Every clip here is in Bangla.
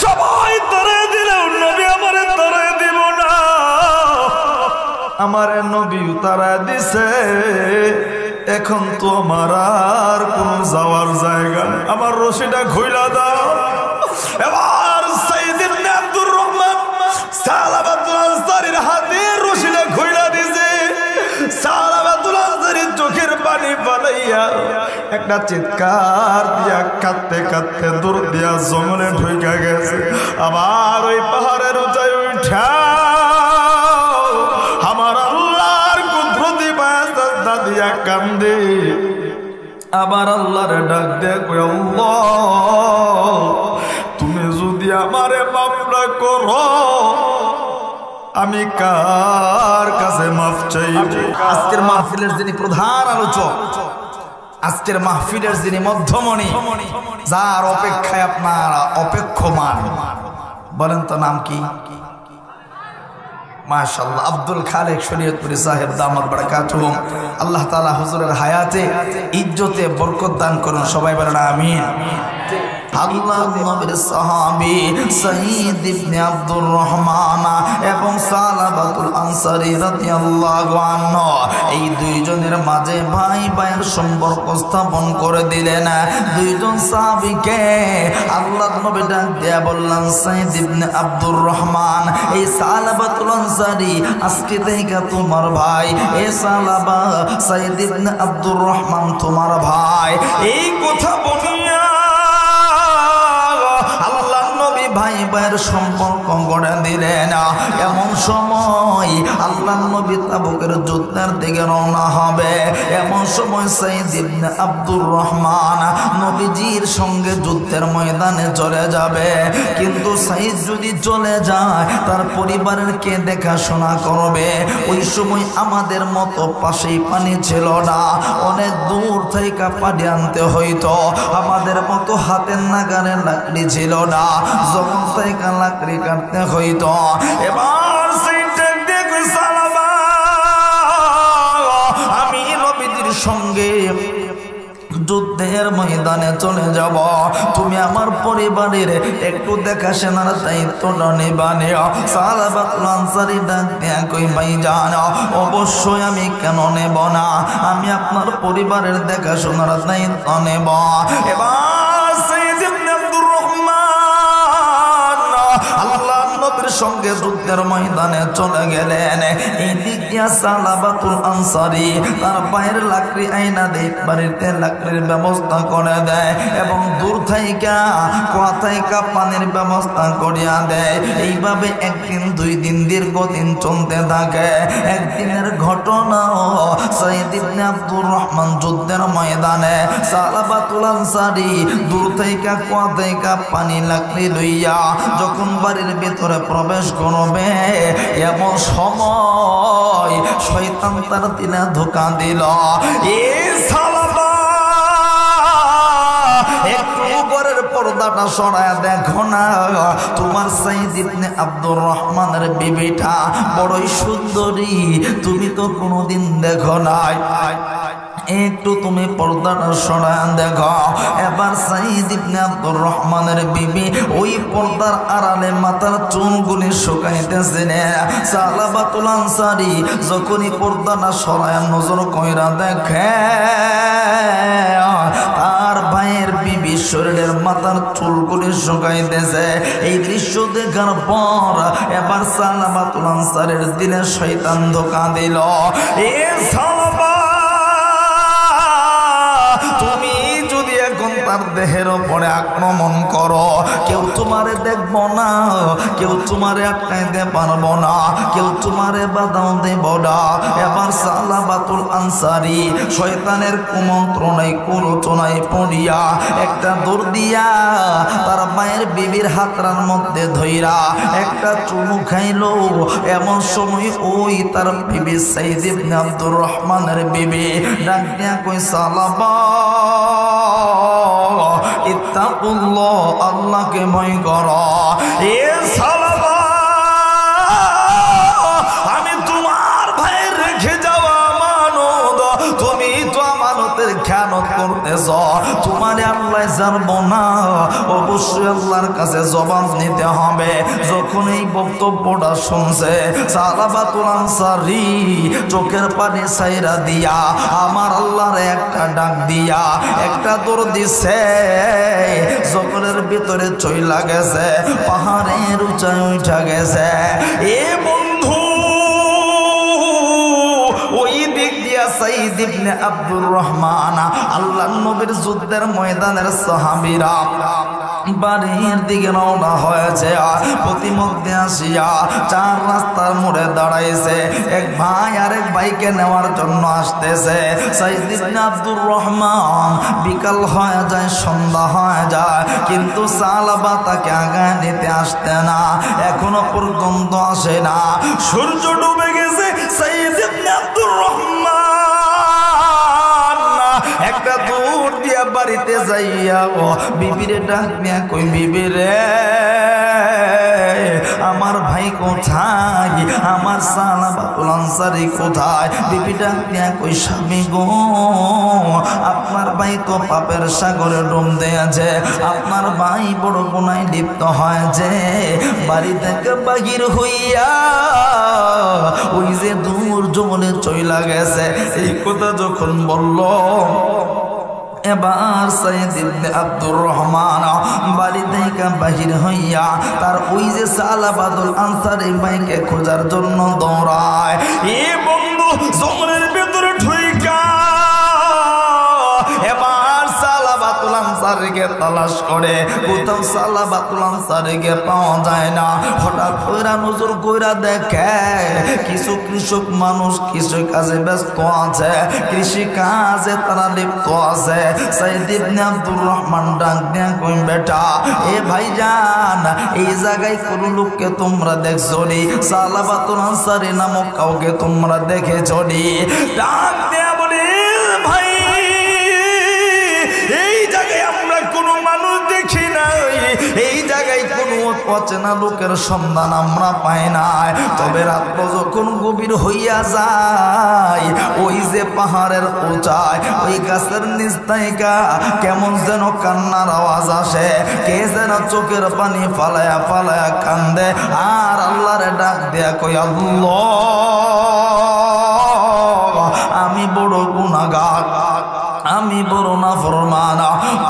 সবাই তাড়িয়ে দিলেও নবী আমারে তাড়িয়ে দিব না। আমার নবী তাড়িয়ে দিছে, এখন তো আমার আর কোন যাওয়ার জায়গা নেই। আমার রশিটা খুইলা দাও। এবার সাইয়্যিদ ইবনে আব্দুর রহমান সালাবাতুল আনসারীর হাতে রশিটা খুইলা দিছে। সালাবাতুল আনসারী চোখের পানি ফেলাইয়া একটা চিৎকার দিয়া কাঁদতে কাঁদতে দূর দিয়া জঙ্গলে ঢুকে গেছে। আবার ওই পাহাড়ের উঁচাই উঠা আমার আল্লাহর কুদরতি বায়াসা দিয়া কান্দে। আবার আল্লাহর ডাক দিয়ে কই, আল্লাহ তুমি যদি আমারে মাফ না করো আমি কার কাছে মাফ চাইব? আজকের মাহফিলের যিনি প্রধান আলোচক, আজকের মাহফিলের যিনি মধ্যমণি, যার অপেক্ষায় আপনারা অপেক্ষমান, বলেন তো নাম কি? মাশাআল্লাহ, আব্দুল খালেক শরীয়তপুরী সাহেব দামাত বারাকাতুহুম। আল্লাহ তাআলা হুজুরের হায়াতে ইজ্জতে বরকত দান করুন, সবাই বলেন আমিন। আল্লাহ নবীর সাহাবী সাইয়্যিদ ইবনে আব্দুর রহমান এবং সালাবাতুল আনসারী রাদিয়াল্লাহু আনহু এই দুইজনের মাঝে ভাই ভাইয়ের সম্পর্ক স্থাপন করে দিলেন। দুইজন সাহাবীকে আল্লাহ নবী ডাক দিয়ে বললেন, সাইয়্যিদ ইবনে আব্দুর রহমান, এই সালাবাতুল আনসারী আজকে থেকে তোমার ভাই। এই সালাবা সাইয়্যিদ ইবনে আব্দুর রহমান তোমার ভাই। এই কথা বলিয়া ভাই ভাইয়ের সম্পর্ক গড়ে দিলেন। এমন সময় আল্লাহ নবী তাবুকের যুদ্ধের দিকে রওনা হবে। এমন সময় সাইয়্যিদ ইবনে আব্দুর রহমান নবীজির সঙ্গে যুদ্ধের ময়দানে চলে যাবে। কিন্তু সাইয়্যিদ যদি চলে যায় তার পরিবারের কে দেখাশোনা করবে? ওই সময় আমাদের মতো পাশেই পানি ছিল না, অনেক দূর থেকে পানি আনতে হইতো। আমাদের মতো হাতের নাগারে লাকড়ি ছিল না, যখন থেকে লাকড়ি কাটতে হইতো। এবার আমি নবীজির সঙ্গে যুদ্ধের ময়দানে চলে যাব, তুমি আমার পরিবারের একটু দেখাশোনার দায়িত্বটা নিবানে। সালাবাতুল আনসারী ডাক দিয়ে কই, ভাইজান অবশ্যই আমি কেন নেব না, আমি আপনার পরিবারের দেখাশোনার দায়িত্ব নেব। এবার সাইয়্যিদ ইবনে আব্দুর রহমান আল্লাহ নবীর সঙ্গে যুদ্ধের ময়দানে চলে গেলেন। এই দিক দিয়া সালাবাতুল আনসারী তার পায়ের লাকড়ি আইনা দেয়, বাড়িতে লাকড়ির ব্যবস্থা করে দেয় এবং দূর থাইকা কুয়া থাইকা পানির ব্যবস্থা করিয়া দেয়। এইভাবে একদিন দুই দিন দীর্ঘদিন চলতে থাকে। একদিনের ঘটনা, সাইয়্যিদ ইবনে আব্দুর রহমান যুদ্ধের ময়দানে সালাবাতুল আনসারী দূর থাইকা কুয়া থাইকা পানি লাকড়ি লইয়া যখন বাড়ির ভিতরে প্রবেশ করবে, এমন সময় শয়তান তার দিলে ধোঁকা দিল। একটু উপরের পর্দাটা সরায় দেখো না, তোমার সাইয়্যিদ ইবনে আব্দুর রহমানের বিবিটা বড়ই সুন্দরী, তুমি তো কোনোদিন দেখো নাই। একটু তুমি পর্দাটা সরায় দেখো। এবার সাইয়্যিদ ইবনে আব্দুর রহমানের বিবি ওই পর্দার আড়ালে মাথার চুলগুলি শুকাইতেছেন। সালাবাতুল আনসারী যখনই পর্দাটা সরায় নজর কইরা দেখে তার ভাইয়ের বিবি শরীরের মাথার চুলগুলি শুকাইতেছে। এই দৃশ্য দেখার পর এবার সালাবাতুল আনসারীর দিলে শয়তান ধোঁকা দিল। এ সালাবা, তুমি যদি এখন তার দেহের উপরে আক্রমণ করো, কেউ তোমারে দেখব না, কেউ তোমারে আটকাইতে পারবো না, কেউ তোমারে বাধাও দেব না। এবার সালাবাতুল আনসারী শয়তানের কুমন্ত্রণায় কুরচনায় পড়িয়া একটা দৌড় দিয়া তার মায়ের বিবির হাতরার মধ্যে ধইরা একটা চুমু খাইল। এমন সময় ওই তার বিবি সাইয়্যিদ ইবনে আব্দুর রহমানের বিবি ডাক দিয়া কই, সালাবা ইত্তাকুল্লাহ, আল্লাহকে ভয় করো। এ সালাবা, আমি তোমার ভাইয়ের রেখে যাওয়া আমানত, তুমি তো আমানতের খেয়ানত করতেছ। তোমারে আল্লাহ আমরাই জানবো না, অবশ্যই আল্লাহর কাছে জবাব নিতে হবে। যখন এই বক্তব্যটা শুনছে সালাবাতুল আনসারী চোখের পানি ছাইরা দিয়া আমার আল্লাহর একটা ডাক দিয়া একটা দৌড় দিছে, জঙ্গলের ভিতরে চইলা গেছে, পাহাড়ের উঁচায় উঠা গেছে। এ বন্ধু, ওই দিক দিয়া সাইদ ইবনে আব্দুর রহমান আল্লাহর নবীর যুদ্ধের ময়দানের সাহাবীরা বাড়ির দিকে রওনা হয়েছে। প্রতিমধ্যে আসিয়া চার রাস্তার মোড়ে দাঁড়াইছে, এক ভাই আরেক ভাইকে নেওয়ার জন্য আসতেছে। সাইদ ইবনে আব্দুর রহমান বিকাল হয়ে যায়, সন্ধ্যা হয়ে যায়, কিন্তু সালাবা তাকে আগায় নিতে আসতে না, এখনো পর্যন্ত আসে না। সূর্য ডুবে গেছে। সাইদ ইবনে আব্দুর রহমান একটা দূর দিয়া বাড়িতে যাইয়া ও বিবিরে ডাক নিয়া কই, বিবিরে আমার ভাই কোথায়, আমার সালাবাতুল আনসারী কোথায়? বিবি ডাক নিয়া কই, স্বামী গো, আপনার ভাই তো পাপের সাগরে ডুব দিয়েছে, আপনার ভাই বড় গুনায় লিপ্ত হয়েছে, বাড়ি থেকে বাহির হইয়া ওই যে দূর জঙ্গলে চইলা গেছে। এই কথা যখন বলল, এবার সাইদ ইবনে আব্দুর রহমান বাড়ি থেকে বাহির হইয়া তার ওই যে সালাবাতুল আনসারী ভাইকে খোঁজার জন্য দৌড়ায়। এ বন্ধু, জঙ্গলের ভিতরে ঢুইকা এবার সালাবাতুল আনসারীকে তালাশ করে, কোথাও সালাবাতুল আনসারীকে পাওয়া যায় না। হঠাৎ কইরা নজর কইরা দেখে কিছু কৃষক মানুষ কিছু কাজে ব্যস্ত আছে, কৃষি কাজে তারা লিপ্ত আছে। সাইদ ইবনে আব্দুর রহমান ডাক দিয়া কই, বেটা এ ভাইজান, এই জায়গায় কোন লোককে তোমরা দেখছো নি? সালাবাতুল আনসারী নামক কাউকে তোমরা দেখেছো নি? ডাক দিয়া বলে, ভাই এই জায়গায় আমরা কোনো মানুষ দেখি নাই, এই জায়গায় কোনো অচেনা লোকের সন্ধান আমরা পাই নাই। তবে রাত্র যখন গভীর হইয়া যায়, ওই যে পাহাড়ের উঁচায় ওই গাছের নিচ থেকে কেমন যেন কান্নার আওয়াজ আসে, কে যেন চোখের পানি ফালায়া ফালায়া কান্দে আর আল্লাহরে ডাক দেয়া কই, আল্লাহ আমি বড় গুনাহগার, আমি বড় নাফরমান,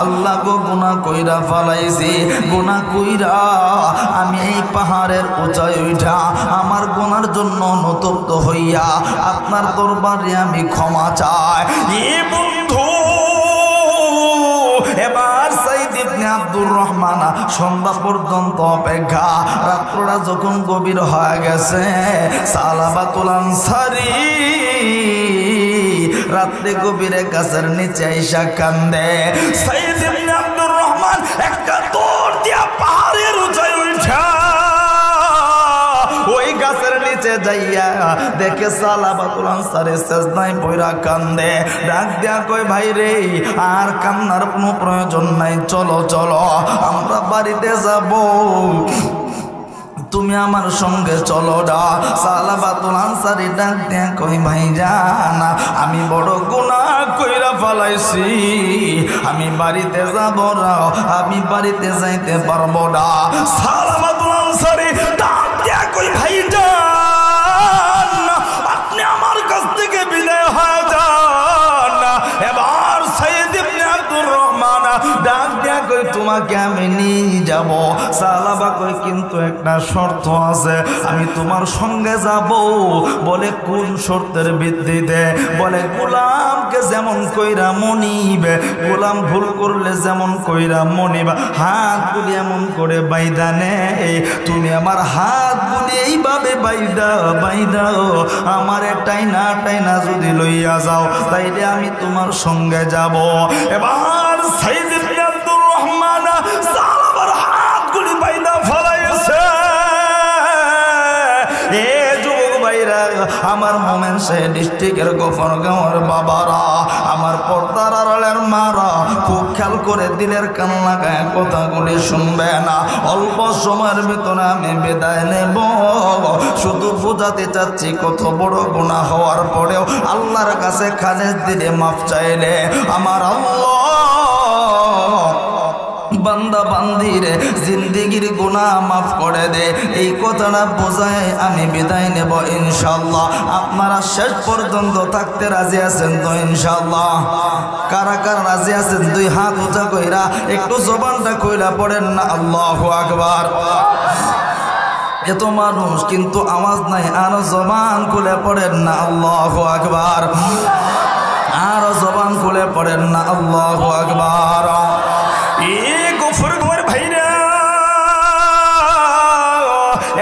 আল্লাহ গো গুনাহ কইরা ফালাইছি, গুনাহ কইরা আমি এই পাহাড়ের উঁচায় উঠা আমার গুনার জন্য অনুতপ্ত হইয়া আপনার দরবারে আমি ক্ষমা চাই। এ বন্ধু, এবার সাইদ ইবনে আব্দুর রহমান সন্ধ্যা পর্যন্ত অপেক্ষা, রাত্রটা যখন গভীর হয়ে গেছে, সালাবাতুল আনসারী রাত্রে গভীরে গাছের নিচে আইসা কান্দে। সাইদ ইবনে আব্দুর রহমান একটা দৌড় দিয়া পাহাড়ের উঁচায় উঠা ওই গাছের নিচে যাইয়া দেখে সালাবাতুল আনসারী সেজদায় পইরা কান্দে। ডাক দিয়া কই, ভাই রে, আর কান্নার কোনো প্রয়োজন নাই, চলো চলো আমরা বাড়িতে যাব, তুমি আমার সঙ্গে চলো না। সালাবাতুল আনসারী ডাক দিয়া কই, ভাইজান আমি বড় গুনাহ কইরা ফেলাইছি, আমি বাড়িতে যাব না, আমি বাড়িতে যাইতে পারবো না। সালাবাতুল আনসারী ডাক দিয়া কই, ভাইজান আপনি আমার কাছ থেকে বিদায় হয়ে যান। এবার সাইদ ইবনে আব্দুর রহমান ডাক দিয়া কই, তোমাকে আমি নিয়ে যাব। সালাবা কই, কিন্তু একটা শর্ত আছে, আমি তোমার সঙ্গে যাব। বলে, কোন শর্তের ভিত্তিতে? বলে, গোলামকে যেমন কইরা মনিবে, গোলাম ভুল করলে যেমন কইরা মনিবা হাতগুলি এমন করে বাইদা নেই, তুমি আমার হাতগুলি এইভাবে বাইদা বাইদা আমার টাইনা টাইনা যদি লইয়া যাও, তাইলে আমি তোমার সঙ্গে যাব। এবার সাইদ ইবনে আব্দুর রহমান সালাবার হাতগুলি বাইদা ফলাইছে। এ যুবক ভাইরা, আমার মোমেন সে ডিস্ট্রিক্টের গফরগাঁওয়ের বাবারা, আমার পর্দার আড়ালের মারা, খুব খেয়াল করে দিলের কান লাগায় কথাগুলি শুনবে না। অল্প সময়ের ভিতরে আমি বিদায় নেব। শুধু বোঝাতে চাচ্ছি, কত বড় গুনাহ হওয়ার পরেও আল্লাহর কাছে খালেস দিলে মাফ চাইলে আমার আল্লাহ বান্দা বান্দিরে জিন্দেগির গুনাহ মাফ করে দে। এই কথাটা বোঝায় আমি বিদায় নেব ইনশাআল্লাহ। আপনারা শেষ পর্যন্ত থাকতে রাজি আছেন তো ইনশাআল্লাহ? কারা কারা রাজি আছেন দুই হাত উঁচা কইরা একটু জবানটা কইরা পড়েন না আল্লাহু আকবার। এত মানুষ কিন্তু আওয়াজ নাই, আরো জবান খুলে পড়েন না আল্লাহু আকবার। আরো জবান খুলে পড়েন না আল্লাহু আকবার। গফর ঘর ভাইরা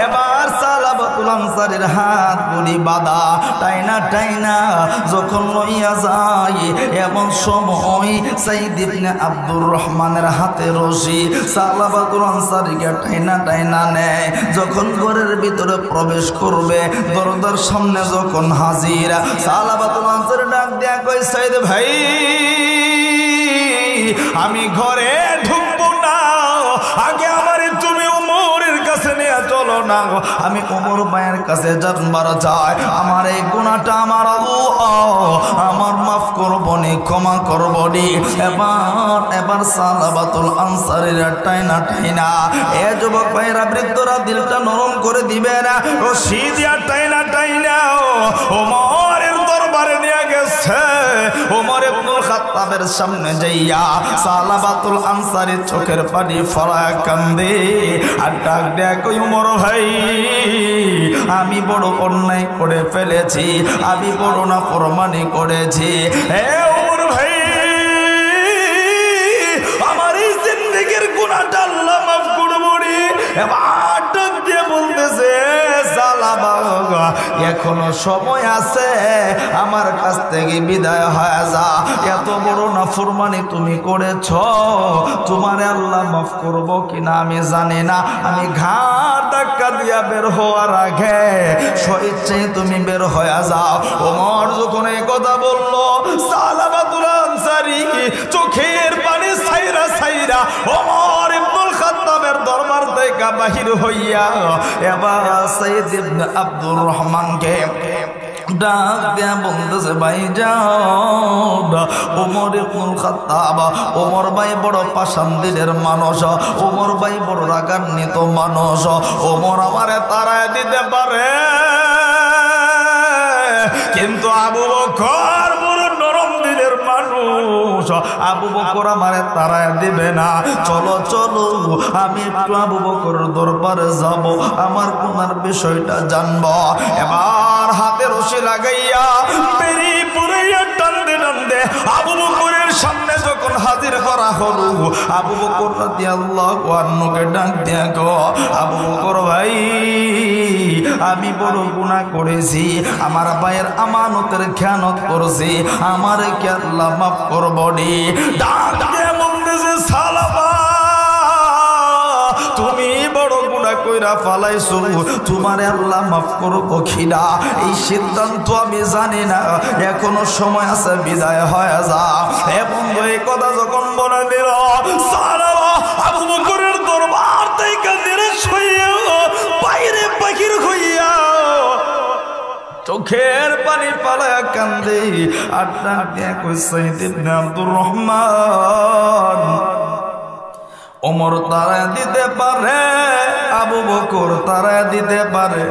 এবার সালাবাতুল আনসারীর হাত গুলি বাঁধা, টাইনা টাইনা যখন লইয়া যায় এমন সময় সাইদ ইবনে আব্দুর রহমানের হাতে রশি সালাবাতুল আনসারীকে টাইনা টাইনা নেয়। যখন ঘরের ভিতরে প্রবেশ করবে, দরজার সামনে যখন হাজির, সালাবাতুল আনসারী ডাক দেয়া কই, সাইদ ভাই আমি ঘরে ঢুকবো না, আগে আমারে তুমি ওমরের কাছে নিয়ে চলো না। আমি ওমর ভাইয়ের কাছে জানবার চাই, আমার এই গুনাহটা আমার আমার মাফ করবনি, ক্ষমা করবনি। এবার সালাবাতুল আনসারীর টাইনা টাইনা এ যুবক ভাইরা বৃদ্ধরা দিলটা নরম করে দিবে না, রশি দিয়া টাইনা টাইনা ওমরের দরবারে নিয়ে গেছে। ওমর ইবনুল খাত্তাবের সামনে যাইয়া সালাবাতুল আনসারী চোখের পানি ফরায় কান্দে আর ডাক দেয়া কই, ওমর ভাই আমি বড় অন্যায় করে ফেলেছি, আমি বড় নাফরমানি করেছি। হে ওমর ভাই, আমার এই জিন্দেগির গুনাহটা আল্লাহ মাফ করবো রে। এবার ডাক দিয়ে বলতেছে, সালাবা এখনো সময় আছে, আমার কাছ থেকে বিদায় হয়ে যা। এত বড় নাফরমানি তুমি করেছ, তোমারে আল্লাহ মাফ করবো কিনা আমি জানি না। আমি ঘাট ধাক্কা দিয়া বের হওয়ার আগে স্বইচ্ছায় তুমি বের হয়ে যাও। ওমর যখন এই কথা বললো, সালাবাতুল আনসারী চোখের পানি ছাইরা ছাইরা ওমর ইবনুল খাত্তাবের দরবার থেকে বাহির হইয়া এবার সাইদ ইবনে আব্দুর রহমানকে ডাক দেয়া বলতেছে, ভাই যাও। ওমর ইবনুল খাত্তাব, ওমর ভাই বড় পাষাণ দিলের মানুষ, ওমর ভাই বড় রাগান্বিত মানুষ। ওমর আমারে তাড়ায় দিতে পারে, কিন্তু আবু বকর বড় নরম দিলের মানুষ, আবু বকর আমারে তাড়ায় দিবে না। চলো চলো আমি একটু আবু বকরের দরবারে যাব, আমার গুনার বিষয়টা জানবো। এবার হাতে রশি লাগাইয়া বেরি পুরাইয়া টানতে টানতে আবু বকরের সামনে যখন হাজির করা হলো, আবু বকর রাদিয়াল্লাহু আনহুকে ডাক দিয়া গো, আবু বকর ভাই আমি বড় গুনাহ করেছি, আমার ভাইয়ের আমানতের খেয়ানত করেছি, আমারে কি আল্লাহ মাফ করবনি? ডাক দিয়ে বলতেছে, সালাবা তুমি বড় গুনাহ কইরা ফালাইছো, তোমারে আল্লাহ মাফ করবো কিনা এই সিদ্ধান্ত আমি জানি না, এখনো সময় আছে, বিদায় হয়ে যা। এ বন্ধু এই কথা যখন বলে দিল, সালাবা আবু বকরের দরবার থেকে ধীরে সইয়া বাইরে বাহির হইয়া চোখের পানি পালায়া কান্দে আর ডাক দিয়া কই, সাইদ ইবনে আব্দুর রহমান ওমর তারা দিতে পারে, আবু বকর তারা দিতে পারে,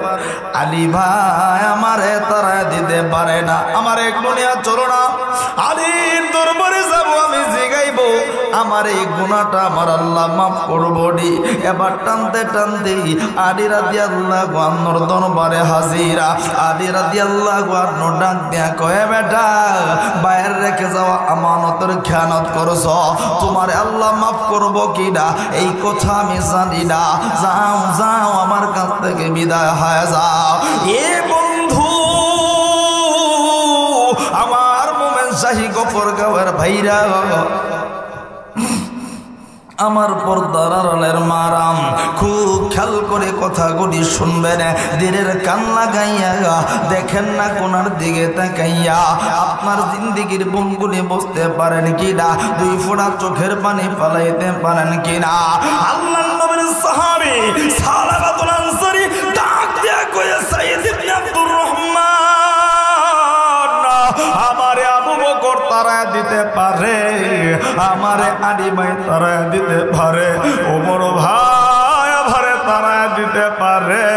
আলী ভাই আমারে তারা দিতে পারে না। আমার একটু নিয়ে চলো না, আলীর দরবারে যাবো, আমি জিগাইবো আমার এই গুনাহটা আমার আল্লাহ মাফ করবো নি। এবার টানতে টানতে আলী রাদিয়াল্লাহু আনহুর দরবারে হাজিরা। আলী রাদিয়াল্লাহু আনহু ডাক দিয়া কয়, বেটা বাইরে রেখে যাওয়া আমানতের খেয়ানত করছো, তোমার আল্লাহ মাফ করবো কিনা এই কথা আমি জানি না, যাও যাও আমার কাছ থেকে বিদায় হয়ে যাও। এ বন্ধু আমার মোমেন শাহী গফরগাঁওয়ের ভাইরা, আমার পর্দার আড়ালের মারাম খুব খেয়াল করে কথাগুলি শুনবেন, দিনের কান লাগাইয়া দেখেন না কোনার দিকে তাকাইয়া আপনার জিন্দেগির বনগুলি বুঝতে পারেন কিনা, দুই ফোঁটা চোখের পানি ফালাইতে পারেন কিনা। আল্লাহর নবীর সাহাবী সালাবাতুল আনসারী ডাক দিয়া কয়, সাইদ ইবনে আব্দুর রহমান আমারে আবু বকর তারা দিতে পারে, আমারে আলী ভাই তারায় দিতে পারে, ওমর ভাই ভারে তারায় দিতে পারে,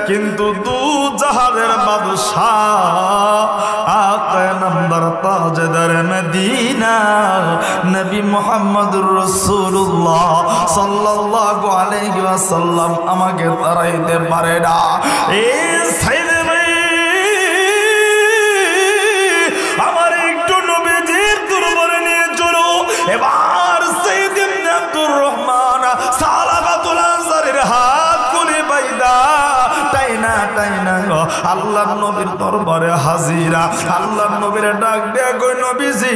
কিন্তু দু জাহানের বাদশাহ আকায়ে নামদার তাজদার মদিনা নবী মুহাম্মদুর রাসূলুল্লাহ সাল্লাল্লাহু আলাইহি ওয়াসাল্লাম আমাকে তাড়াইতে পারে না। এই সাইদ ভাই আমার একটু নবীজির দরবারে নিয়ে চলো। এবার সাইদ ইবনে আব্দুর রহমান সালাবাতুল আনসারীর হাত খুলে বাইদা টাইনা আল্লাহর নবীর দরবারে হাজিরা। আল্লাহর নবীর ডাক দেয়া কই নবীজি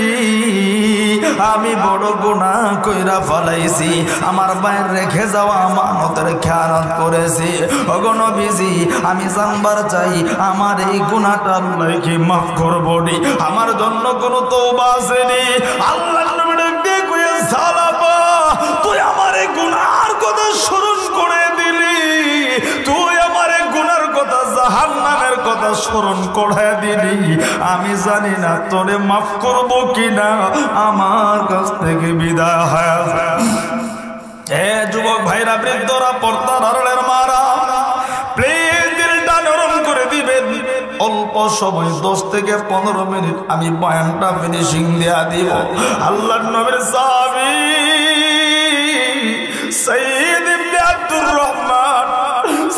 আমি বড় গুনাহ কইরা ফলাইছি, আমার বাইরে রেখে যাওয়া আমানতের খেয়ানত করেছি। ওগো নবীজি আমি জানবার চাই আমার এই গুনাহটা আল্লাহ কি মাফ করবনি, আমার জন্য কোনো তওবা আসেনি? আল্লাহর নবী ডাক দিয়ে কই সালাবা তুই আমার এই গুনাহর কথা স্মরণ করে দিলি, তুই আমার এই গুনার কথা জাহান্নামের কথা স্মরণ করায় দিলি, আমি জানি না তোরে মাফ করবো কিনা, আমার কাছ থেকে বিদায় হয়ে যায়। এ যুবক ভাইরা, বৃদ্ধরা, পর্দার আড়ালের মারা, প্লিজ দিলটা নরম করে দিবেন। অল্প সময় 10 থেকে 15 মিনিট আমি বয়ানটা ফিনিশিং দেয়া দিব। আল্লাহর নবীর সাহাবী সাইয়্যিদ ইবনে আব্দুর রহমান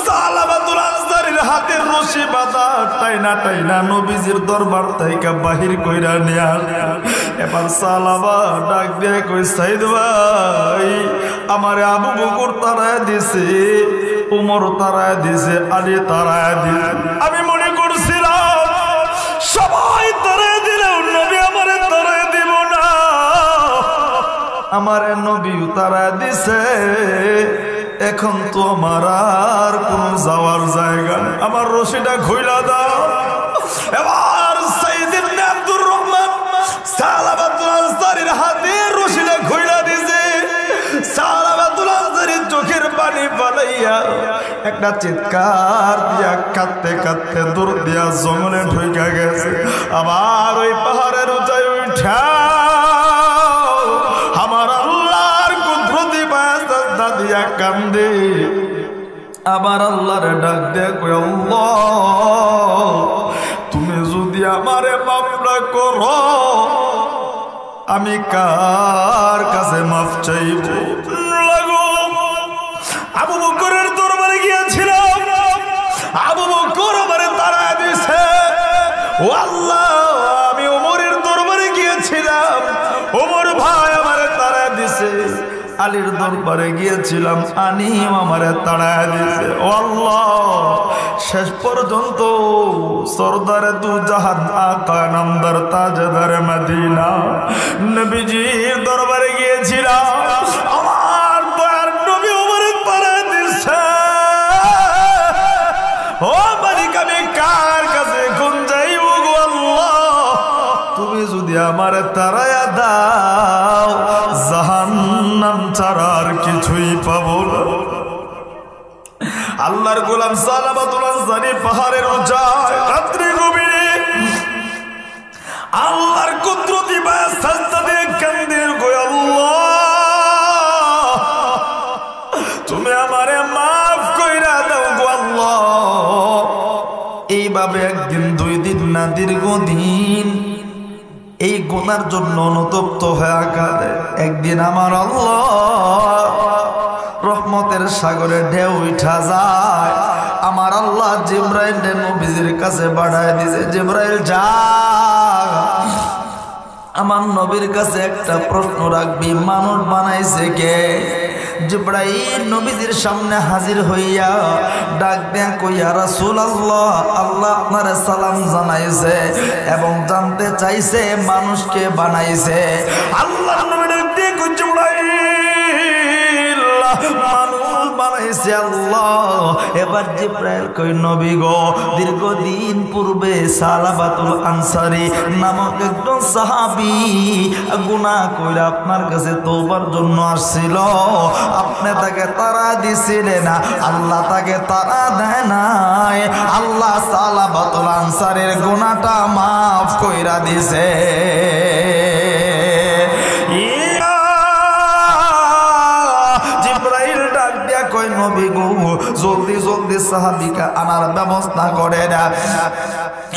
সালাবাতুল আনসারীর হাতের রশি বাঁধা টাইনা নবীজির দরবার থেকে বাহির কইরা নিয়া। এবার সালাবা ডাক দিয়ে কই সাইদ ভাই আমারে আবু বকর তাড়ায় দিছে, উমর তাড়ায় দিছে, আলী তাড়ায় দিছে। আমি মনে করছিলাম সবাই তাড়ায় দিলেও নবী আমারে তাড়ায় দিব না, আমার নবী তাড়ায় দিছে। এখন তো আমার আর কোন যাওয়ার জায়গা নেই, আমার রশিটা খুইলা দাও। এবার সাইয়্যিদ ইবনে আব্দুর রহমান সালাবাতুল আনসারীর হাতে রশিটা খুইলা দিছে। সালাবাতুল আনসারীর চোখের পানি ফালাইয়া একটা চিৎকার দিয়া কাঁদতে কাঁদতে দূর দিয়া জঙ্গলে ঢুকে গেছে। আবার ওই পাহাড়ের উঁচাই উঠা আমার আল্লাহর কুদরতি বায়াসা দিয়া কান্দে। আবার আল্লাহর ডাক দে কই আল্লাহ তুমি যদি আমারে মাফ না করো আমি কার কাছে মাফ চাইব? লাগো আবু বকরের দরবারে গিয়েছিলাম, আবু বকর আমারে তাড়ায় দিছে। ও আল্লাহ আমি ওমরের দরবারে গিয়েছিলাম, ওমর ভাই আমারে তাড়ায় দিছে। আলীর দরবারে গিয়েছিলাম, আলীও আমারে তাড়ায় দিছে। ও আল্লাহ শেষ পর্যন্ত সরদারে দু জাহান আকায়ে নামদার তাজদার মদিনা নবীজির দরবারে গিয়েছিলাম, আমার দয়ার নবী আমারে তাড়ায় দিছে। ও মালিক আমি কার কাছে কোন যাইব গো আল্লাহ? তুমি যদি আমারে তাড়ায়া দাও জাহান্নাম ছাড়া আর কিছুই পাবো না। আল্লাহর গোলাম সালাবাতুল আনসারী পাহাড়ের উঁচায় রাত্রি গভীরে আল্লাহর কুদরতি বায়া সাজদা দিয়ে কান্দে গো আল্লাহ তুমি আমারে মাফ কইরা দাও গো আল্লাহ। এইভাবে একদিন, 2 দিন না দীর্ঘদিন এই গুনার জন্য অনুতপ্ত হয়ে কাঁদে। একদিন আমার আল্লাহ রহমতের সাগরে ঢেউ উঠা যায়। আমার আল্লাহ জিবরাইল নবীজির কাছে পাঠায় দিয়েছে, জিবরাইল যা আমার নবীর কাছে একটা প্রশ্ন রাখবি, মানুষ বানাইছে কে? জিবরাইল নবীজির সামনে হাজির হইয়া ডাক দেয়া কইয়া রাসূলুল্লাহ আল্লাহ আপনারে সালাম জানাইছে এবং জানতে চাইছে মানুষকে বানাইছে। আল্লাহ নবী ডাক দিয়ে কই জিবরাইল মানুষ বানাইছে আল্লাহ। এবার জিবরাইল কই নবী গো দীর্ঘদিন পূর্বে সালাবাতুল আনসারী নামক একজন সাহাবী গুনাহ কইরা আপনার কাছে তওবার জন্য আসছিল, আপনি তাকে তাড়া দিছিলেন, আল্লাহ তাকে তাড়া দেয় নাই। আল্লাহ সালাবাতুল আনসারীর গুনাহটা মাফ কইরা দিছে। নবী গো জলদি জলদি সাহাবীকে আনার ব্যবস্থা করে না।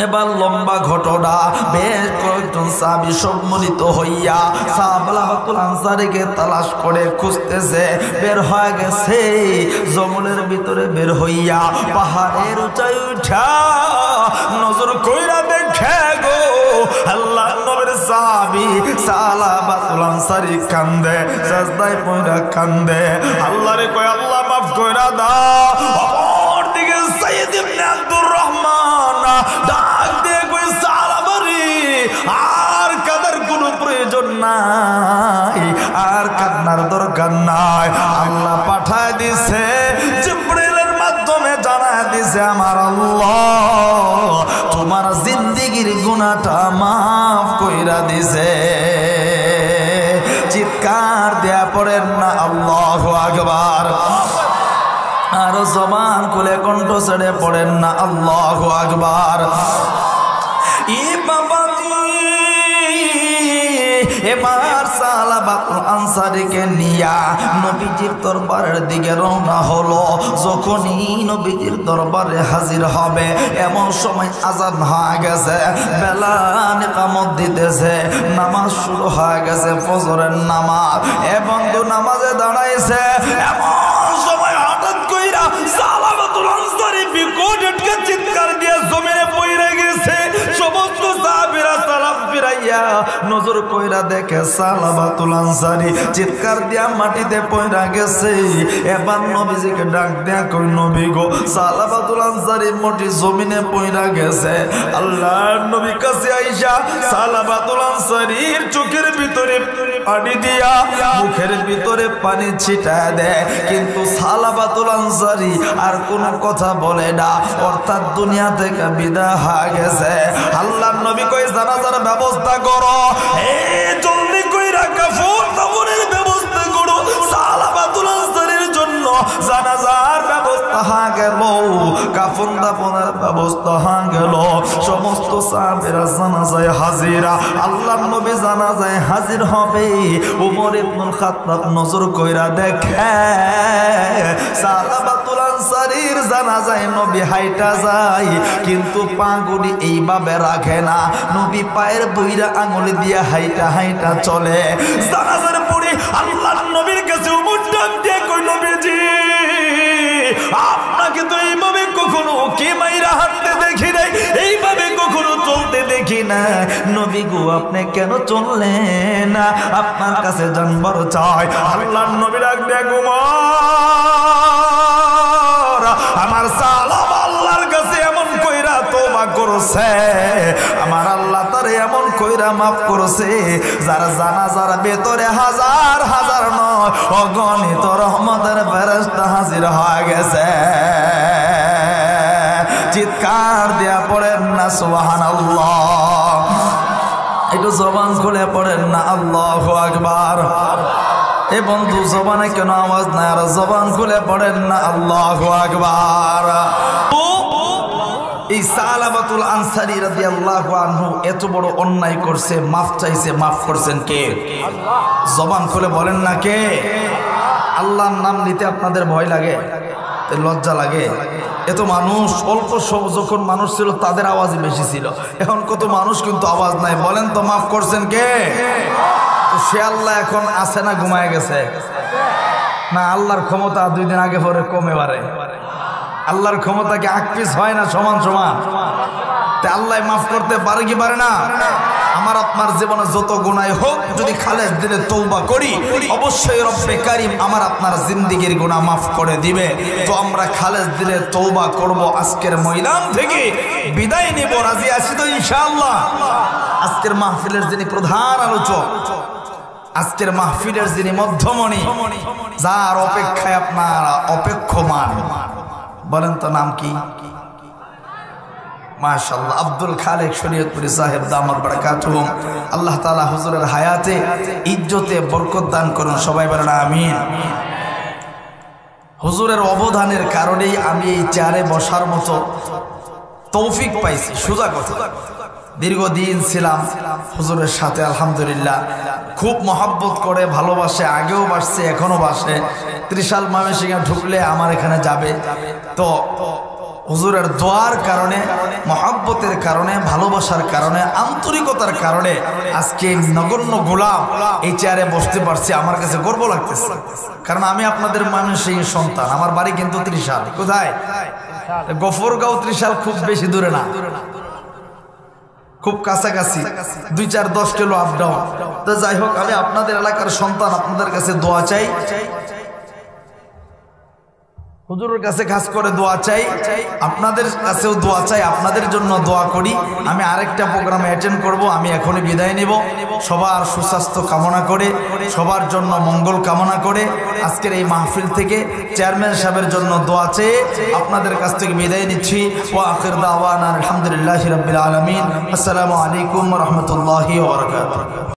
এবার লম্বা ঘটনা, বেশ কয়েকজন সাহাবী সম্মিলিত হইয়া সাহাবাতুল আনসারীকে তালাশ করে খুঁজতেছে। বের হয়ে গেছে জঙ্গলের ভিতরে, বের হইয়া পাহাড়ের উঁচাই উঠা নজর কইরা দেখে গো আল্লাহ নবীর সাহাবী সাহাবাতুল আনসারী কান্দে, সাজদায় পড়া কান্দে, আল্লাহরে কয় আল্লাহ মাফ কইরা দাও। অপর দিকে সাইয়্যিদ ইবনে আব্দুর রহমান ডাক দিয়ে কই সাহাবারে আর কাদার কোনো প্রয়োজন নাই, আর কান্নার দরকার নাই। আল্লাহ পাঠায় দিছে জিবরিলের মাধ্যমে জানায় দিছে আমার আল্লাহ তোমার জিন্দেগীর গুনাহটা মাফ কইরা দিছে। চিৎকার দেয়া পড়েন না আল্লাহু আকবার। আর জবান খুলে কণ্ঠ ছেড়ে পড়েন না আল্লাহু আকবার। ই বাবাজি এবার সাহাবাতুল আনসারীকে নিয়া নবীজির দরবারের দিকে রওনা হলো। যখনই নবীজির দরবারে হাজির হবে এমন সময় আযান হয়ে গেছে, বেলাল ইকামত দিতেছে, নামাজ শুরু হয়ে গেছে ফজরের নামাজ। এ বন্ধু নামাজে দাঁড়াইছে, এমন সময় হঠাৎ কইরা সাহাবাতুল আনসারী বিকট চিৎকার দিয়ে জমিনে পড়ে গেছে। সমস্ত সাহাবীরা সালাম ফিরাইয়া নজর কইরা দেখে সাহাবাতুল আনসারী চিৎকার দিয়া মাটিতে পড়ে গেছে। এবার নবীজিকে ডাক দেয়া কই নবী গো সাহাবাতুল আনসারী মাটি জমিনে পড়ে গেছে। আল্লাহর নবী কাছে আইসা সাহাবাতুল আনসারীর চোখের ভিতরে পানি দিয়া মুখের ভিতরে পানি ছিটায় দেয়, কিন্তু সাহাবাতুল আনসারী আর কোনো কথা বলে না, অর্থাৎ দুনিয়া থেকে বিদায় হয়ে গেছে। আল্লাহর নবী কই জানাজার ব্যবস্থা করো, এই জলদি কইরা কাফন দাফনের ব্যবস্থা করো। সাহাবাতুল আনসারীর জন্য জানাজার ব্যবস্থা হয়ে গেল, কাফন দাফনের ব্যবস্থা হয়ে গেল। সমস্ত সাহাবীরা জানাজায় হাজিরা। আল্লাহর নবী জানাজায় হাজির হবে, ওমর ইবনুল খাত্তাব নজর কইরা দেখে সাহাবাতুল আনসারীর জানাজায় নবী হাইটা যায়, কিন্তু পাগুলি এইভাবে রাখে না, নবী পায়ের দুইটা আঙুল দিয়ে হাইটা হাইটা চলে। জানাজার পরে আল্লাহর নবীর কাছে ওমর ডাক দিয়ে কই নবীজি আপনাকে তো এইভাবে কখনো কে মাইরা হাঁটতে দেখি নাই, এইভাবে কখনো চলতে দেখি না। নবী গো আপনি কেন চললেন না, আপনার কাছে জানবার চাই। আল্লাহর নবী ডাক দিয়ে ওমর আমার সালাম আল্লাহর কাছে এমন কইরা তওবা করছে, আমার আল্লাহ তারে এমন কইরা মাফ করছে যারা জানাজার ভেতরে হাজার হাজার নয় অগণিত রহমতের ফেরেশতা হাজির হয়ে গেছে। চিৎকার দেয়া পড়েন না সুবহানাল্লাহ। একটু জবান খুলে পড়েন না আল্লাহু আকবার। এ বন্ধু জবানে কেন আওয়াজ নাই, আর জবান খুলে পড়েন না আল্লাহু আকবার। এই সাহাবাতুল আনসারী রাদিয়াল্লাহু আনহু এত বড় অন্যায় করছে, মাফ চাইছে, মাফ করছেন কে? আল্লাহ। জবান খুলে বলেন না কে? আল্লাহর নাম নিতে আপনাদের ভয় লাগে, লজ্জা লাগে? এত মানুষ, অল্প যখন মানুষ ছিল তাদের আওয়াজই বেশি ছিল, এখন কত মানুষ কিন্তু আওয়াজ নাই। বলেন তো মাফ করছেন কে? সে আল্লাহ এখন আছে না ঘুমায় গেছে? না, আল্লাহর ক্ষমতা 2 দিন আগে পরে কমে বাড়ে। আল্লাহর ক্ষমতা কি আকপিস হয় না সমান সমান? তে আল্লাহ মাফ করতে পারে কি পারে না? আমার আপনার জীবনে যত গুনাহ হোক যদি খালেস দিলে তওবা করি, অবশ্যই রব্বে কারীম আমার আপনার জিন্দেগীর গুনাহ মাফ করে দিবে। তো আমরা খালেস দিলে তওবা করব, আজকের ময়দান থেকে বিদায় নেব। রাজি আছি তো ইনশাআল্লাহ? আজকের মাহফিলের যিনি প্রধান আলোচক, আজকের মাহফিলের যিনি মধ্যমণি, যার অপেক্ষায় আপনারা অপেক্ষমান, বলেন তো নাম কি? মাশাআল্লাহ, আব্দুল খালেক শরীয়তপুরী সাহেব দামাত বারাকাতুহুম। আল্লাহ তাআলা হুজুরের হায়াতে ইজ্জতে বরকত দান করুন, সবাই বলেন আমিন। হুজুরের অবদানের কারণেই আমি এই চেয়ারে বসার মতো তৌফিক পাইছি। সোজা কথা, দীর্ঘদিন ছিলাম হুজুরের সাথে, আলহামদুলিল্লাহ খুব মহব্বত করে ভালোবাসে, আগেও বাসছে এখনো বাসে। ত্রিশাল ময়মনসিংহে ঢুকলে আমার এখানে যাবে। তো হুজুরের দোয়ার কারণে, মহব্বতের কারণে, ভালোবাসার কারণে, আন্তরিকতার কারণে আজকে নগণ্য গোলাম এই চেয়ারে বসতে পারছি। আমার কাছে গর্ব লাগতেছে, কারণ আমি আপনাদের ময়মনসিংহের সন্তান। আমার বাড়ি কিন্তু ত্রিশাল। কোথায়? গফরগাঁও ত্রিশাল খুব বেশি দূরে না, খুব কাছাকাছি, 2-4-10 কিলো আপ ডাউন। তো যাই হোক, আমি আপনাদের এলাকার সন্তান, আপনাদের কাছে দোয়া চাই, হুজুরের কাছে খাস করে দোয়া চাই, আপনাদের কাছেও দোয়া চাই, আপনাদের জন্য দোয়া করি। আমি আরেকটা প্রোগ্রামে অ্যাটেন্ড করব, আমি এখনই বিদায় নেব। সবার সুস্বাস্থ্য কামনা করে, সবার জন্য মঙ্গল কামনা করে আজকের এই মাহফিল থেকে চেয়ারম্যান সাহেবের জন্য দোয়া চেয়ে আপনাদের কাছ থেকে বিদায় নিচ্ছি। ওয়া আখির দাওয়ানা আলহামদুলিল্লাহি রাব্বিল আলামিন। আসসালামু আলাইকুম ওয়া রাহমাতুল্লাহি ওয়া বারাকাতুহু।